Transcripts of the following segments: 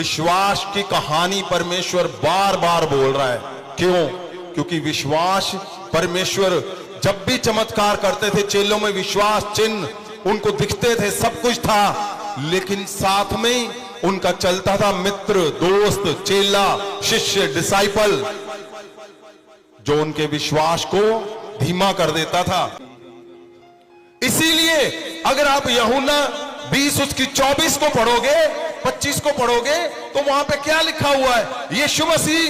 विश्वास की कहानी परमेश्वर बार बार बोल रहा है। क्यों? क्योंकि विश्वास, परमेश्वर जब भी चमत्कार करते थे, चेलों में विश्वास चिन्ह उनको दिखते थे, सब कुछ था, लेकिन साथ में उनका चलता था मित्र, दोस्त, चेला, शिष्य, डिसाइपल, जो उनके विश्वास को धीमा कर देता था। इसीलिए अगर आप यूहन्ना 20 उसकी 24 को पढ़ोगे, 25 को पढ़ोगे, तो वहां पे क्या लिखा हुआ है? यीशु मसीह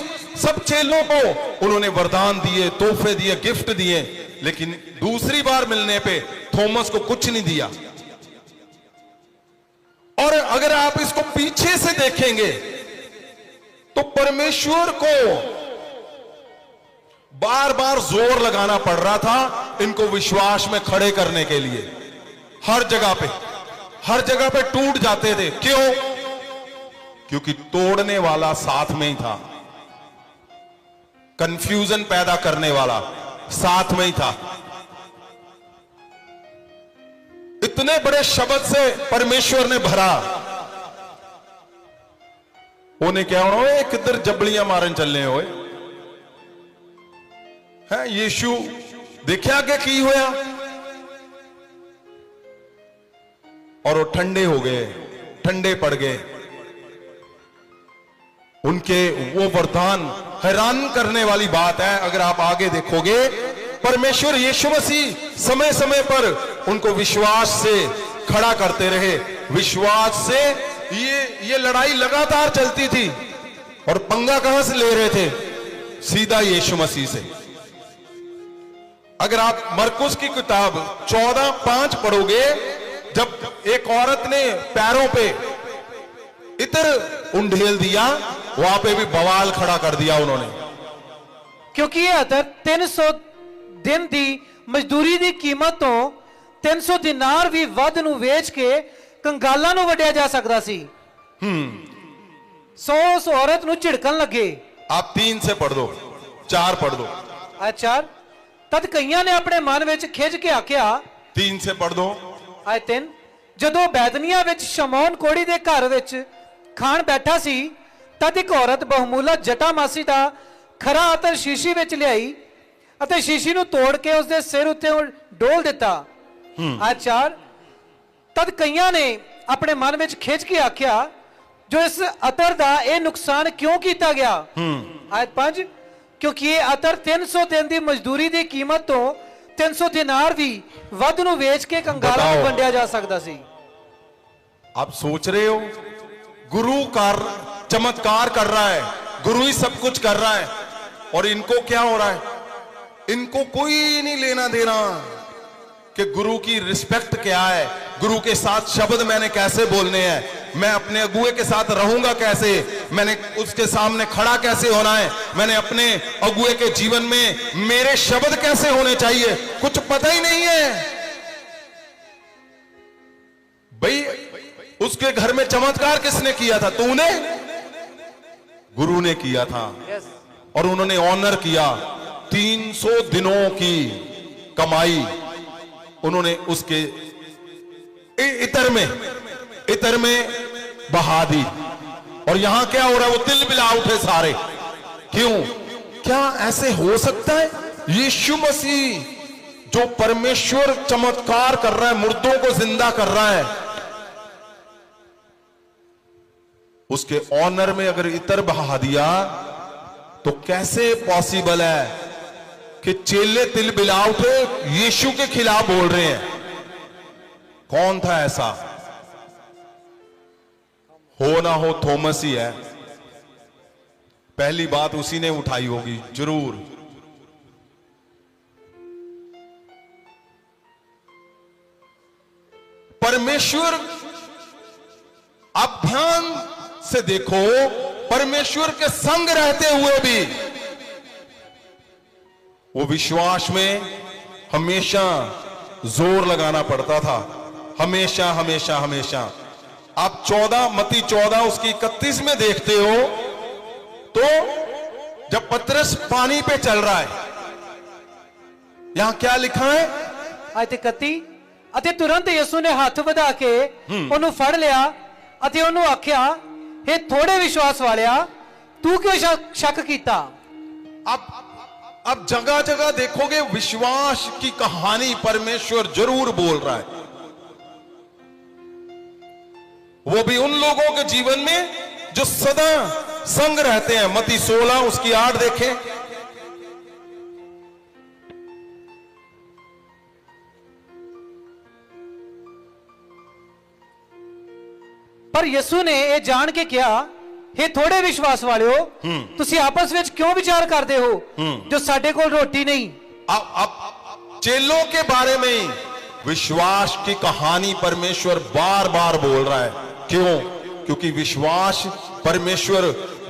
सब चेलों को उन्होंने वरदान दिए, तोहफे दिए, गिफ्ट दिए, लेकिन दूसरी बार मिलने पे थॉमस को कुछ नहीं दिया। और अगर आप इसको पीछे से देखेंगे तो परमेश्वर को बार बार जोर लगाना पड़ रहा था इनको विश्वास में खड़े करने के लिए। हर जगह पे टूट जाते थे। क्यों? क्योंकि तोड़ने वाला साथ में ही था, कंफ्यूजन पैदा करने वाला साथ में ही था। इतने बड़े शब्द से परमेश्वर ने भरा, उन्हें क्या होना है? किधर जबड़ियां मारन चलने होए है। यीशु देखा के की होया, और वो ठंडे हो गए, ठंडे पड़ गए। उनके वो वरदान, हैरान करने वाली बात है, अगर आप आगे देखोगे, परमेश्वर यीशु मसीह समय समय पर उनको विश्वास से खड़ा करते रहे। विश्वास से ये लड़ाई लगातार चलती थी, और पंगा कहां से ले रहे थे? सीधा यीशु मसीह से। अगर आप मरकुस की किताब 14:5 पढ़ोगे, जब एक औरत ने पैरों पे इतर उंडेल दिया, वहां पे भी बवाल खड़ा कर दिया उन्होंने। क्योंकि ये अतर 300 दिन दी मजदूरी दी कीमत तो 300 दिनार भी वध ਨੂੰ ਵੇਚ ਕੇ ਕੰਗਾਲਾਂ ਨੂੰ ਵਡਿਆ ਜਾ ਸਕਦਾ ਸੀ। 100 उस औरत ਨੂੰ ਝਿੜਕਣ ਲੱਗੇ। आप 3 से पढ़ दो, 4 पढ़ दो। अच्छा, तद कईयां ने अपने मन ਵਿੱਚ ਖਿੱਚ ਕੇ ਆਖਿਆ, 3 से पढ़ दो। ਆਏ 3, ਜਦੋਂ ਬੈਦਨੀਆ ਵਿੱਚ ਸ਼ਮੌਨ ਕੋੜੀ ਦੇ ਘਰ ਵਿੱਚ ਖਾਣ ਬੈਠਾ ਸੀ, ਤਦ ਇੱਕ ਔਰਤ ਬਹੁਮੂਲਾ ਜਟਾਮਾਸੀ ਦਾ ਖਰਾ ਅਤਰ ਸ਼ੀਸ਼ੀ ਵਿੱਚ ਲਿਆਈ ਅਤੇ ਸ਼ੀਸ਼ੀ ਨੂੰ ਤੋੜ ਕੇ ਉਸ ਦੇ ਸਿਰ ਉੱਤੇ ਡੋਲ ਦਿੱਤਾ। अच्छा, तद कईयां ने अपने मन में खिंच के आख्या, जो इस अतर का यह नुकसान क्यों किया गया? आयत 5, क्योंकि ये अतर 300 दिन की मजदूरी की कीमत तो 300 दिनार भी वध ਨੂੰ ਵੇਚ के कंगाਲਾਂ ਨੂੰ ਵੰਡਿਆ जा सकता सी। आप सोच रहे हो, गुरु चमत्कार कर रहा है, गुरु ही सब कुछ कर रहा है, और इनको क्या हो रहा है? इनको कोई नहीं लेना देना कि गुरु की रिस्पेक्ट क्या है, गुरु के साथ शब्द मैंने कैसे बोलने हैं, मैं अपने अगुए के साथ रहूंगा कैसे, मैंने उसके सामने खड़ा कैसे होना है, मैंने अपने अगुए के जीवन में मेरे शब्द कैसे होने चाहिए, कुछ पता ही नहीं है भाई। उसके घर में चमत्कार किसने किया था? तूने? गुरु ने किया था। और उन्होंने ऑनर किया। 300 दिनों की कमाई उन्होंने उसके इतर में बहा दी। और यहां क्या हो रहा है? वो तिल बिला उठे सारे। क्यों? क्या ऐसे हो सकता है? यीशु मसीह जो परमेश्वर चमत्कार कर रहा है, मुर्दों को जिंदा कर रहा है, उसके ऑनर में अगर इतर बहा दिया तो कैसे पॉसिबल है कि चेले तिल बिला उठे, यीशु के खिलाफ बोल रहे हैं? कौन था ऐसा? हो ना हो थॉमस ही है। पहली बात उसी ने उठाई होगी जरूर। परमेश्वर, आप ध्यान से देखो, परमेश्वर के संग रहते हुए भी वो विश्वास में हमेशा जोर लगाना पड़ता था। हमेशा हमेशा हमेशा। आप 14 मत्ती 14 उसकी 31 में देखते हो तो जब पतरस पानी पे चल रहा है, यहां क्या लिखा है? आयत 31, ਅਤੇ ਤੁਰੰਤ ਯਿਸੂ ਨੇ ਹੱਥ ਵਧਾ ਕੇ ਉਹਨੂੰ ਫੜ ਲਿਆ ਅਤੇ ਉਹਨੂੰ ਆਖਿਆ, हे थोड़े विश्वास वालिया तू क्यों शक कीता। अब जगह जगह देखोगे विश्वास की कहानी परमेश्वर जरूर बोल रहा है, वो भी उन लोगों के जीवन में जो सदा संग रहते हैं। मत्ती 16 उसकी 8 देखें। पर यसू ने यह जान के किया, हे थोड़े विश्वास वालियो तुसी आपस में क्यों विचार करते हो जो साडे कोल रोटी नहीं। अब चेलों के बारे में विश्वास की कहानी परमेश्वर बार बार बोल रहा है। क्यों? क्योंकि विश्वास, परमेश्वर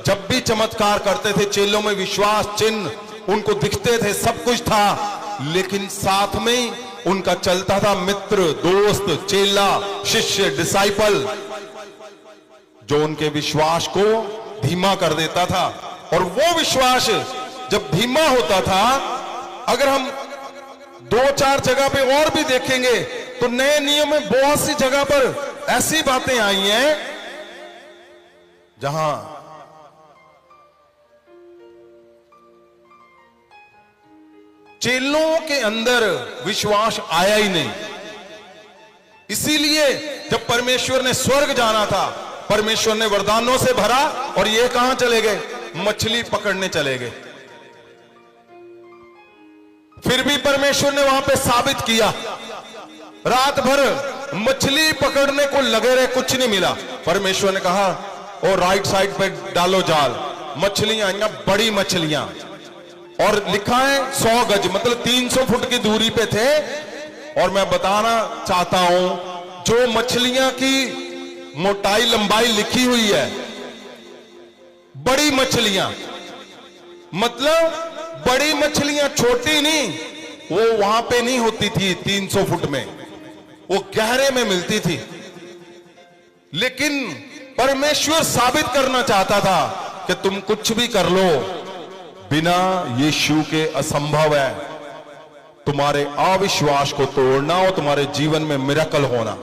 जब भी चमत्कार करते थे चेलों में विश्वास चिन्ह उनको दिखते थे, सब कुछ था, लेकिन साथ में उनका चलता था मित्र, दोस्त, चेला, शिष्य, डिसाइपल, जो उनके विश्वास को धीमा कर देता था। और वो विश्वास जब धीमा होता था, अगर हम 2-4 जगह पे और भी देखेंगे तो नए नियम में बहुत सी जगह पर ऐसी बातें आई हैं जहां चेलों के अंदर विश्वास आया ही नहीं। इसीलिए जब परमेश्वर ने स्वर्ग जाना था, परमेश्वर ने वरदानों से भरा और ये कहां चले गए? मछली पकड़ने चले गए। फिर भी परमेश्वर ने वहां पे साबित किया, रात भर मछली पकड़ने को लगे रहे, कुछ नहीं मिला। परमेश्वर ने कहा और राइट साइड पे डालो जाल, मछलियां आईया, बड़ी मछलियां, और लिखा है 100 गज, मतलब 300 फुट की दूरी पे थे। और मैं बताना चाहता हूं, जो मछलियां की मोटाई लंबाई लिखी हुई है, बड़ी मछलियां, मतलब बड़ी मछलियां, छोटी नहीं, वो वहां पे नहीं होती थी 300 फुट में, वो गहरे में मिलती थी। लेकिन परमेश्वर साबित करना चाहता था कि तुम कुछ भी कर लो, बिना यीशु के असंभव है। तुम्हारे अविश्वास को तोड़ना और तुम्हारे जीवन में मिरेकल होना।